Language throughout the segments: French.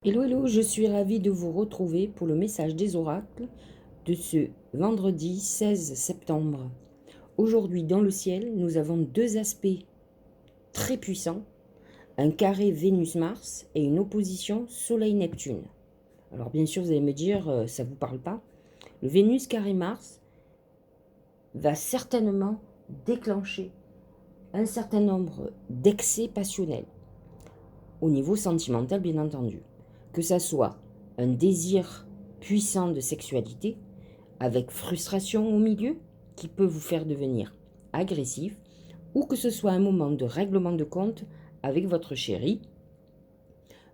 Hello, hello, je suis ravie de vous retrouver pour le message des oracles de ce vendredi 16 septembre. Aujourd'hui, dans le ciel, nous avons deux aspects très puissants, un carré Vénus-Mars et une opposition Soleil-Neptune. Alors bien sûr, vous allez me dire, ça ne vous parle pas. Le Vénus carré Mars va certainement déclencher un certain nombre d'excès passionnels, au niveau sentimental bien entendu. Que ça soit un désir puissant de sexualité, avec frustration au milieu, qui peut vous faire devenir agressif, ou que ce soit un moment de règlement de compte avec votre chéri.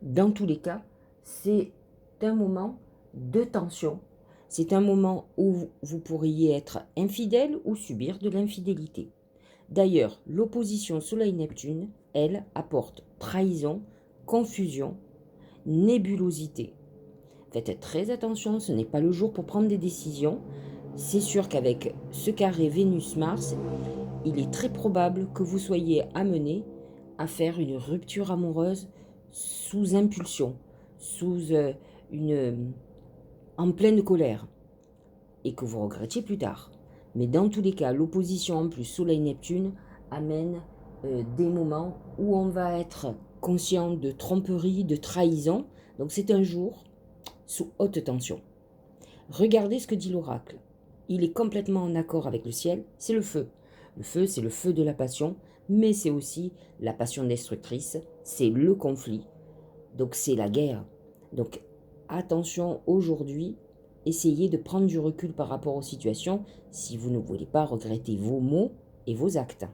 Dans tous les cas, c'est un moment de tension. C'est un moment où vous pourriez être infidèle ou subir de l'infidélité. D'ailleurs, l'opposition Soleil-Neptune, elle, apporte trahison, confusion, nébulosité. Faites très attention, ce n'est pas le jour pour prendre des décisions. C'est sûr qu'avec ce carré Vénus-Mars, il est très probable que vous soyez amené à faire une rupture amoureuse sous impulsion, en pleine colère, et que vous regrettiez plus tard. Mais dans tous les cas, l'opposition en plus Soleil-Neptune amène des moments où on va être conscient de tromperie, de trahison. Donc c'est un jour sous haute tension. Regardez ce que dit l'oracle. Il est complètement en accord avec le ciel, c'est le feu. Le feu, c'est le feu de la passion, mais c'est aussi la passion destructrice, c'est le conflit, donc c'est la guerre. Donc attention aujourd'hui, essayez de prendre du recul par rapport aux situations si vous ne voulez pas regretter vos mots et vos actes.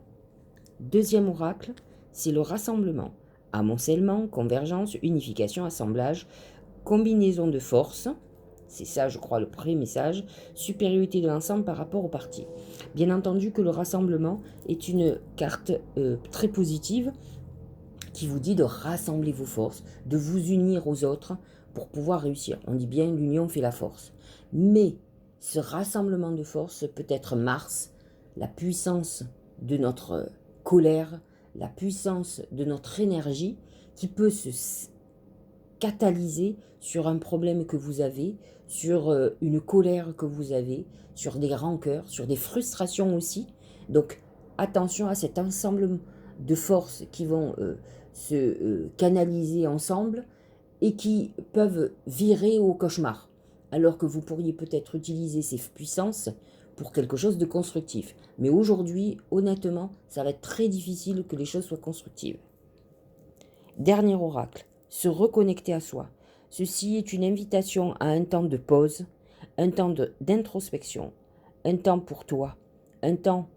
Deuxième oracle, c'est le rassemblement. Amoncellement, convergence, unification, assemblage, combinaison de forces. C'est ça, je crois, le pré-message. Supériorité de l'ensemble par rapport au parti. Bien entendu que le rassemblement est une carte très positive qui vous dit de rassembler vos forces, de vous unir aux autres pour pouvoir réussir. On dit bien l'union fait la force. Mais ce rassemblement de forces peut être Mars, la puissance de notre colère, la puissance de notre énergie qui peut se catalyser sur un problème que vous avez, sur une colère que vous avez, sur des rancœurs, sur des frustrations aussi. Donc attention à cet ensemble de forces qui vont se canaliser ensemble et qui peuvent virer au cauchemar, alors que vous pourriez peut-être utiliser ces puissances pour quelque chose de constructif. Mais aujourd'hui, honnêtement, ça va être très difficile que les choses soient constructives. Dernier oracle, se reconnecter à soi. Ceci est une invitation à un temps de pause, un temps d'introspection, un temps pour toi, un temps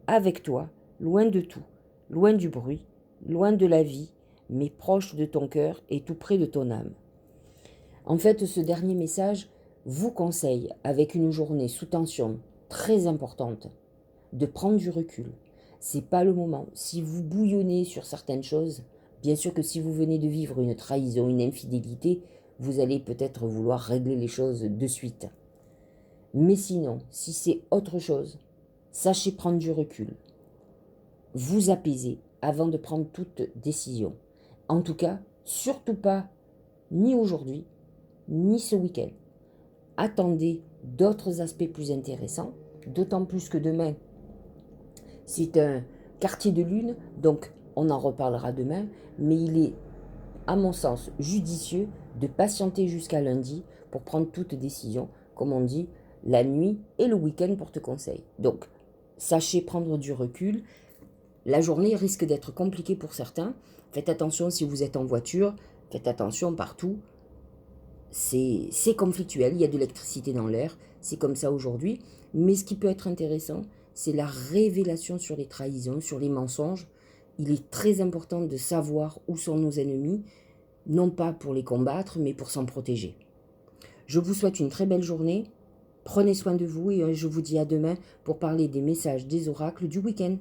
avec toi, loin de tout, loin du bruit, loin de la vie, mais proche de ton cœur et tout près de ton âme. En fait, ce dernier message vous conseille, avec une journée sous tension très importante, de prendre du recul. C'est pas le moment. Si vous bouillonnez sur certaines choses, bien sûr que si vous venez de vivre une trahison, une infidélité, vous allez peut-être vouloir régler les choses de suite. Mais sinon, si c'est autre chose, sachez prendre du recul. Vous apaiser avant de prendre toute décision. En tout cas, surtout pas ni aujourd'hui, ni ce week-end. Attendez d'autres aspects plus intéressants, d'autant plus que demain, c'est un quartier de lune, donc on en reparlera demain, mais il est, à mon sens, judicieux de patienter jusqu'à lundi pour prendre toute décision. Comme on dit, la nuit et le week-end portent conseil. Donc, sachez prendre du recul. La journée risque d'être compliquée pour certains. Faites attention si vous êtes en voiture, faites attention partout. C'est conflictuel, il y a de l'électricité dans l'air, c'est comme ça aujourd'hui. Mais ce qui peut être intéressant, c'est la révélation sur les trahisons, sur les mensonges. Il est très important de savoir où sont nos ennemis, non pas pour les combattre, mais pour s'en protéger. Je vous souhaite une très belle journée, prenez soin de vous et je vous dis à demain pour parler des messages des oracles du week-end.